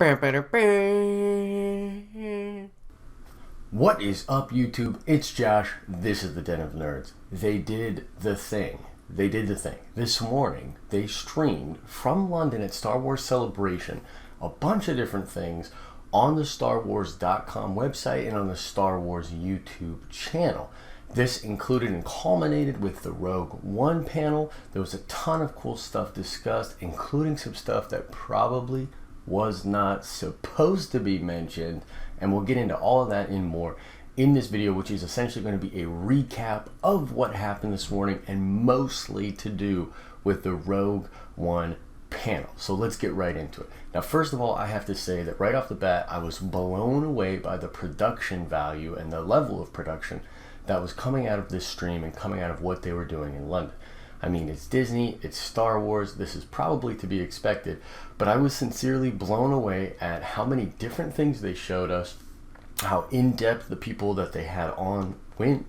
What is up, YouTube? It's Josh. This is the Den of Nerds. They did the thing. This morning, they streamed from London at Star Wars Celebration a bunch of different things on the StarWars.com website and on the Star Wars YouTube channel. This included and culminated with the Rogue One panel. There was a ton of cool stuff discussed, including some stuff that probably was not supposed to be mentioned, and we'll get into all of that and more in this video, which is essentially going to be a recap of what happened this morning and mostly to do with the Rogue One panel. So let's get right into it. Now, first of all, I have to say that right off the bat, I was blown away by the production value and the level of production that was coming out of this stream and coming out of what they were doing in London. I mean, it's Disney, it's Star Wars, this is probably to be expected, but I was sincerely blown away at how many different things they showed us, how in-depth the people that they had on went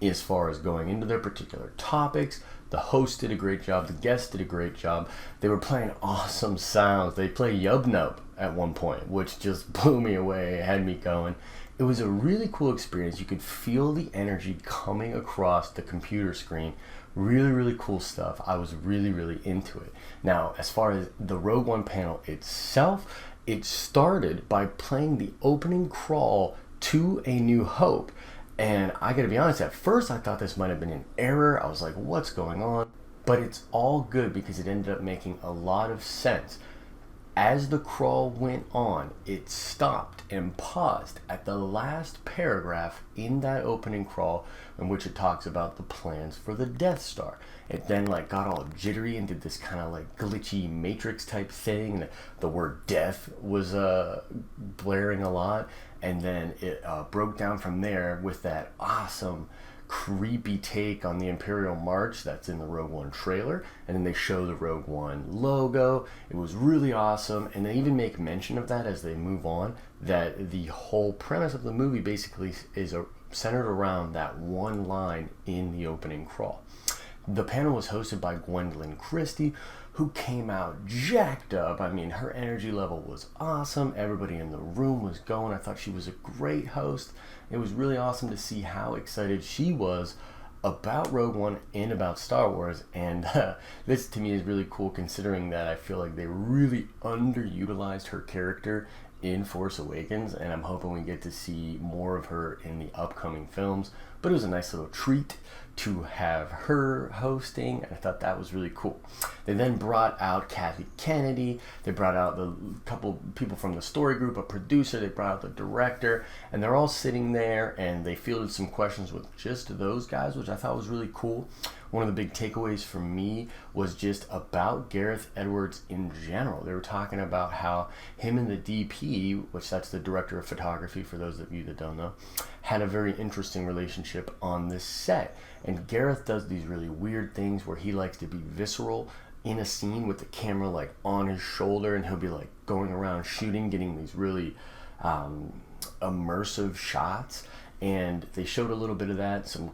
as far as going into their particular topics. The host did a great job, the guests did a great job. They were playing awesome sounds. They played Yub Nub at one point, which just blew me away, had me going. It was a really cool experience. You could feel the energy coming across the computer screen. Really, really cool stuff. I was really, really into it. Now, as far as the Rogue One panel itself, it started by playing the opening crawl to A New Hope. And I gotta be honest, at first I thought this might have been an error. I was like, what's going on? But it's all good because it ended up making a lot of sense. As the crawl went on, it stopped and paused at the last paragraph in that opening crawl in which it talks about the plans for the Death Star. It then got all jittery and did this kind of glitchy Matrix type thing. The word death was blaring a lot, and then it broke down from there with that awesome creepy take on the Imperial March that's in the Rogue One trailer, and then they show the Rogue One logo. It was really awesome, and they even make mention of that as they move on, that the whole premise of the movie basically is centered around that one line in the opening crawl. The panel was hosted by Gwendolyn Christie, who came out jacked up. I mean, her energy level was awesome. Everybody in the room was going. I thought she was a great host. It was really awesome to see how excited she was about Rogue One and about Star Wars. And this to me is really cool, considering that I feel like they really underutilized her character in Force Awakens, and I'm hoping we get to see more of her in the upcoming films. But it was a nice little treat to have her hosting, and I thought that was really cool. They then brought out Kathy Kennedy. They brought out the couple people from the story group, a producer. They brought out the director, and they're all sitting there, and they fielded some questions with just those guys, which I thought was really cool. One of the big takeaways for me was just about Gareth Edwards in general. They were talking about how him and the DP, which that's the director of photography for those of you that don't know, had a very interesting relationship on this set. And Gareth does these really weird things where he likes to be visceral in a scene with the camera on his shoulder, and he'll be going around shooting, getting these really immersive shots. And they showed a little bit of that, some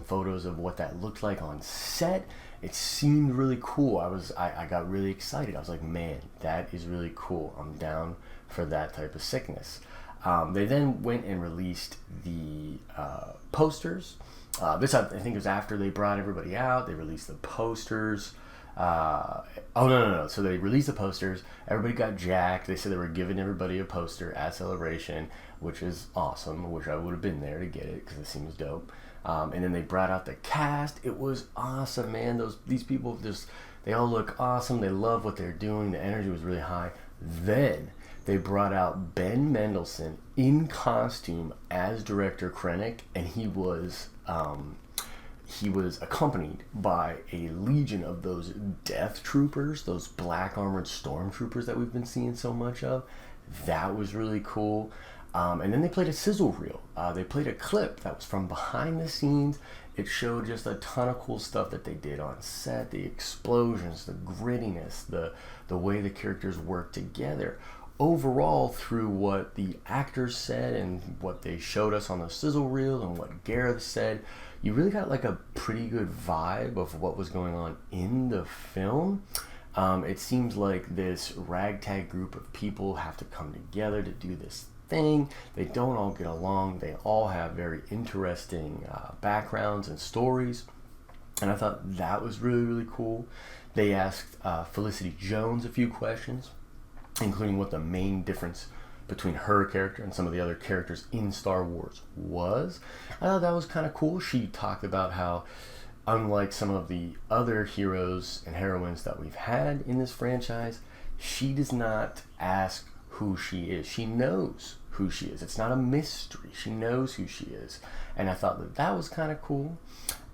photos of what that looked like on set. It seemed really cool. I got really excited. I was like, man, that is really cool. I'm down for that type of sickness. They then went and released the posters. This, I think, was after they brought everybody out. They released the posters. No. So they released the posters. Everybody got jacked. They said they were giving everybody a poster at Celebration, which is awesome. I wish I would have been there to get it because it seems dope. And then they brought out the cast. It was awesome, man. These people they all look awesome. They love what they're doing. The energy was really high. Then they brought out Ben Mendelsohn in costume as Director Krennic, and he was accompanied by a legion of those death troopers, those black armored stormtroopers that we've been seeing so much of. That was really cool. And then they played a sizzle reel. They played a clip that was from behind the scenes. It showed just a ton of cool stuff that they did on set, the explosions, the grittiness, the way the characters work together. Overall, through what the actors said and what they showed us on the sizzle reel and what Gareth said, you really got a pretty good vibe of what was going on in the film. It seems like this ragtag group of people have to come together to do this thing. They don't all get along. They all have very interesting backgrounds and stories. And I thought that was really, really cool. They asked Felicity Jones a few questions, including what the main difference between her character and some of the other characters in Star Wars was. I thought that was kind of cool. She talked about how, unlike some of the other heroes and heroines that we've had in this franchise, she does not ask who she is. She knows who she is. It's not a mystery. She knows who she is. And I thought that that was kind of cool.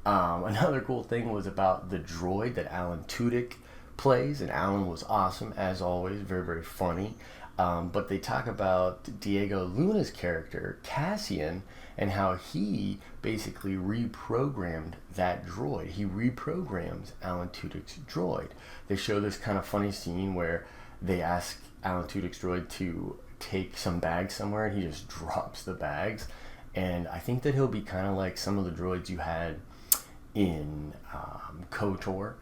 Another cool thing was about the droid that Alan Tudyk plays, and Alan was awesome as always, very, very funny. But they talk about Diego Luna's character, Cassian, and how he basically reprogrammed that droid. He reprograms Alan Tudyk's droid. They show this kind of funny scene where they ask Alan Tudyk's droid to take some bags somewhere, and he just drops the bags. And I think that he'll be kind of like some of the droids you had in KOTOR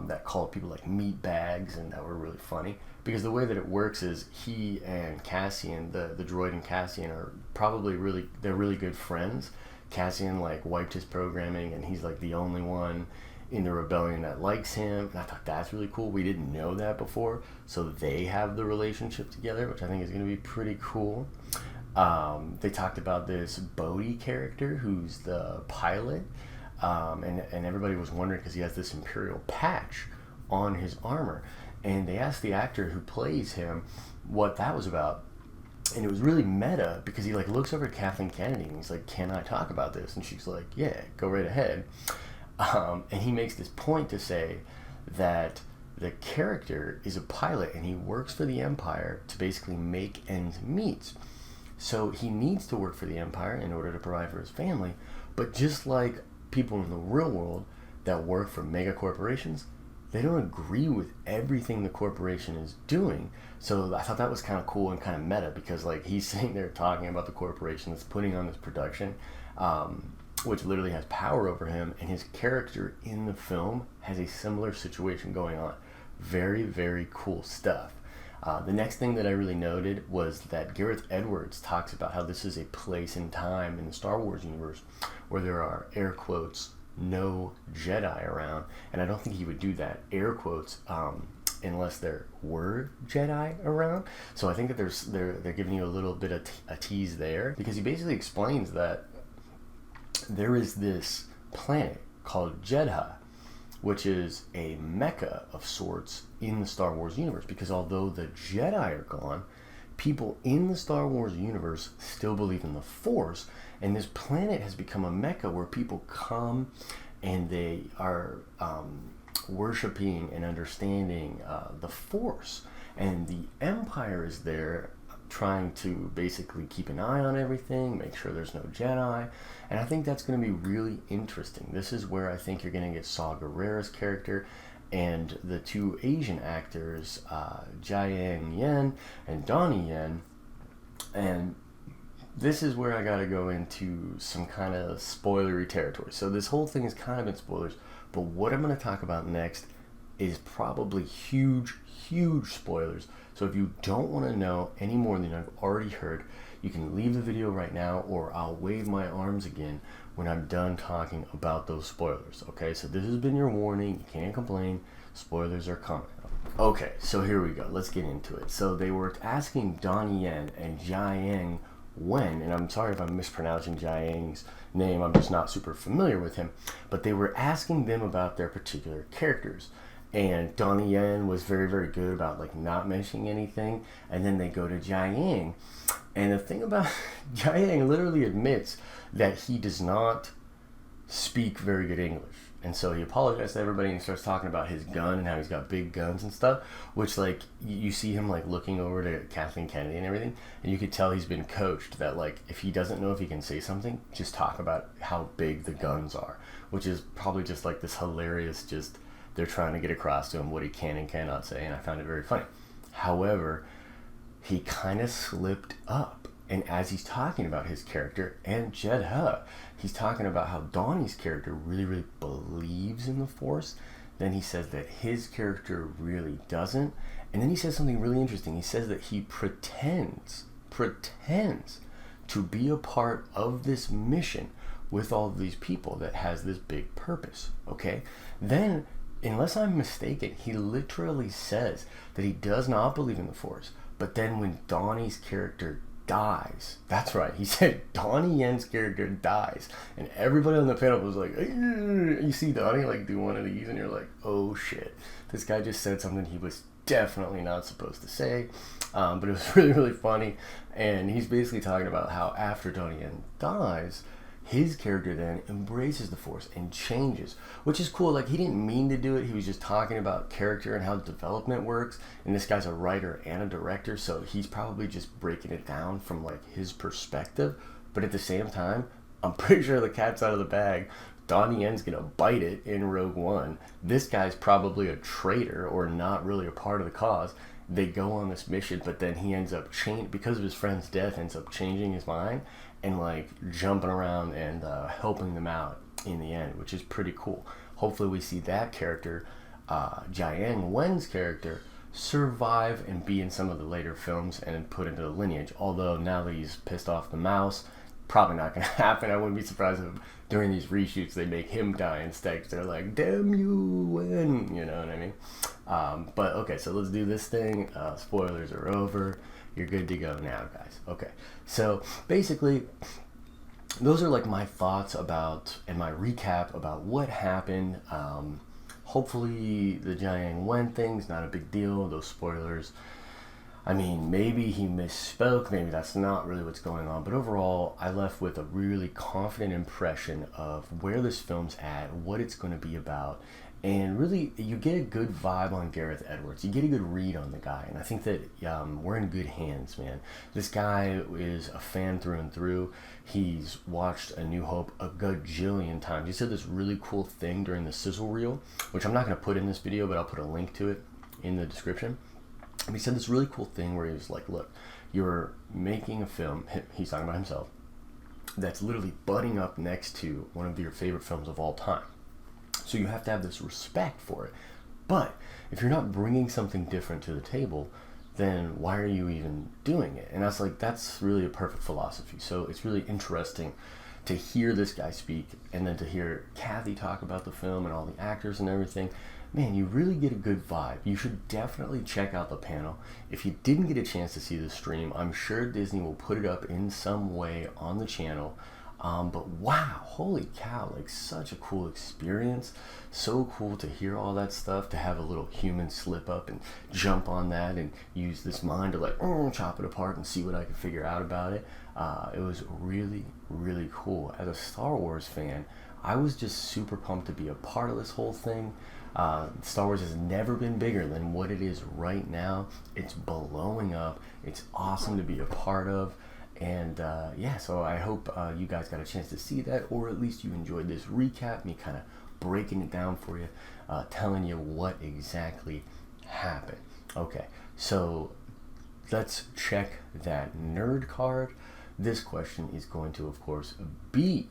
that called people like meat bags, and that were really funny. Because the way that it works is he and Cassian, the droid and Cassian, are probably they're really good friends. Cassian like wiped his programming, and he's like the only one in the rebellion that likes him. And I thought that's really cool. We didn't know that before. So they have the relationship together, which I think is going to be pretty cool. They talked about this Bodhi character who's the pilot. And everybody was wondering because he has this Imperial patch on his armor. And they asked the actor who plays him what that was about. And it was really meta because he like looks over at Kathleen Kennedy and he's like, "Can I talk about this?" And she's like, "Yeah, go right ahead." And he makes this point to say that the character is a pilot and he works for the Empire to basically make ends meet. So he needs to work for the Empire in order to provide for his family. But just like people in the real world that work for mega corporations, they don't agree with everything the corporation is doing. So I thought that was kind of cool and kind of meta because like he's sitting there talking about the corporation that's putting on this production, which literally has power over him, and his character in the film has a similar situation going on. Very, very cool stuff. The next thing that I really noted was that Gareth Edwards talks about how this is a place and time in the Star Wars universe where there are, air quotes, no Jedi around. And I don't think he would do that, air quotes, unless there were Jedi around. So I think that they're giving you a little bit of a tease there, because he basically explains that there is this planet called Jedha, which is a mecca of sorts in the Star Wars universe, because although the Jedi are gone, people in the Star Wars universe still believe in the Force, and this planet has become a mecca where people come and they are worshiping and understanding the Force, and the Empire is there trying to basically keep an eye on everything, make sure there's no Jedi, and I think that's going to be really interesting. This is where I think you're going to get Saw Gerrera's character and the two Asian actors, Jiang Wen and Donnie Yen, and this is where I got to go into some kind of spoilery territory. So this whole thing is kind of in spoilers, but what I'm going to talk about next is probably huge, huge spoilers. So if you don't want to know any more than I've already heard, you can leave the video right now, or I'll wave my arms again when I'm done talking about those spoilers. Okay, so this has been your warning. You can't complain. Spoilers are coming. Okay, so here we go. Let's get into it. So they were asking Donnie Yen and Jiang Wen, and I'm sorry if I'm mispronouncing Jiang's name. I'm just not super familiar with him. But they were asking them about their particular characters. And Donnie Yen was very, very good about like not mentioning anything. And then they go to Jiang. And the thing about Jiang literally admits that he does not speak very good English. And so he apologizes to everybody and starts talking about his gun and how he's got big guns and stuff, which like you see him like looking over to Kathleen Kennedy and everything. And you could tell he's been coached that like if he doesn't know if he can say something, just talk about how big the guns are, which is probably just like this hilarious, just they're trying to get across to him what he can and cannot say. And I found it very funny. However, he kind of slipped up. And as he's talking about his character and Jedha, he's talking about how Donnie's character really, really believes in the Force. Then he says that his character really doesn't. And then he says something really interesting. He says that he pretends to be a part of this mission with all of these people that has this big purpose, okay? Then, unless I'm mistaken, he literally says that he does not believe in the Force. But then when Donnie's character dies, that's right, he said Donnie Yen's character dies, and everybody on the panel was like, you see Donnie like do one of these and you're like, oh shit, this guy just said something he was definitely not supposed to say. But it was really funny, and he's basically talking about how after Donnie Yen dies, his character then embraces the Force and changes, which is cool. Like, he didn't mean to do it. He was just talking about character and how development works. And this guy's a writer and a director, so he's probably just breaking it down from like his perspective. But at the same time, I'm pretty sure the cat's out of the bag. Donnie Yen's gonna bite it in Rogue One. This guy's probably a traitor or not really a part of the cause. They go on this mission, but then he ends up because of his friend's death, ends up changing his mind and like jumping around and helping them out in the end, which is pretty cool. Hopefully we see that character, Jiang Wen's character, survive and be in some of the later films and put into the lineage. Although now that he's pissed off the mouse, probably not going to happen. I wouldn't be surprised if during these reshoots they make him die instead, because they're like, damn you, Wen, you know what I mean? But okay, so let's do this thing. Spoilers are over. You're good to go now, guys. Okay, so basically those are like my thoughts about and my recap about what happened. Hopefully the Jiang Wen thing's not a big deal. Those spoilers, I mean, maybe he misspoke, maybe that's not really what's going on, but overall, I left with a really confident impression of where this film's at, what it's going to be about, and really, you get a good vibe on Gareth Edwards. You get a good read on the guy, and I think that we're in good hands, man. This guy is a fan through and through. He's watched A New Hope a gajillion times. He said this really cool thing during the sizzle reel, which I'm not going to put in this video, but I'll put a link to it in the description. And he said this really cool thing where he was like, look, you're making a film, he's talking about himself, that's literally butting up next to one of your favorite films of all time. So you have to have this respect for it. But if you're not bringing something different to the table, then why are you even doing it? And I was like, that's really a perfect philosophy. So it's really interesting to hear this guy speak, and then to hear Kathy talk about the film and all the actors and everything. Man, you really get a good vibe. You should definitely check out the panel. If you didn't get a chance to see the stream, I'm sure Disney will put it up in some way on the channel. But wow, holy cow, like such a cool experience. So cool to hear all that stuff, to have a little human slip up and jump on that and use this mind to like chop it apart and see what I can figure out about it. It was really, really cool. As a Star Wars fan, I was just super pumped to be a part of this whole thing. Star Wars has never been bigger than what it is right now. It's blowing up. It's awesome to be a part of. And yeah, so I hope you guys got a chance to see that, or at least you enjoyed this recap, me kind of breaking it down for you, telling you what exactly happened. Okay, so let's check that nerd card. This question is going to, of course, be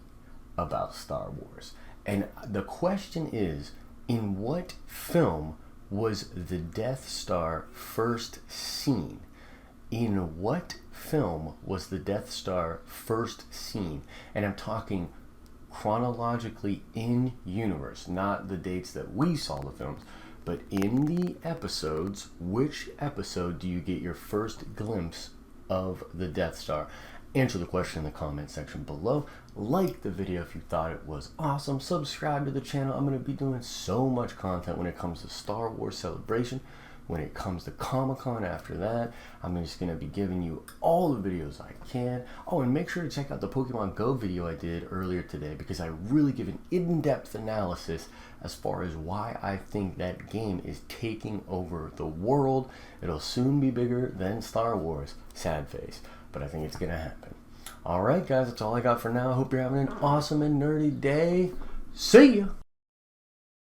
about Star Wars. And the question is, in what film was the Death Star first seen? In what film was the Death Star first seen? And I'm talking chronologically in universe, not the dates that we saw the films, but in the episodes. Which episode do you get your first glimpse of the Death Star? Answer the question in the comment section below. Like the video if you thought it was awesome. Subscribe to the channel. I'm going to be doing so much content when it comes to Star Wars Celebration. When it comes to Comic-Con after that, I'm just going to be giving you all the videos I can. Oh, and make sure to check out the Pokemon Go video I did earlier today, because I really give an in-depth analysis as far as why I think that game is taking over the world. It'll soon be bigger than Star Wars. Sad face, but I think it's going to happen. Alright guys, that's all I got for now. I hope you're having an awesome and nerdy day. See ya!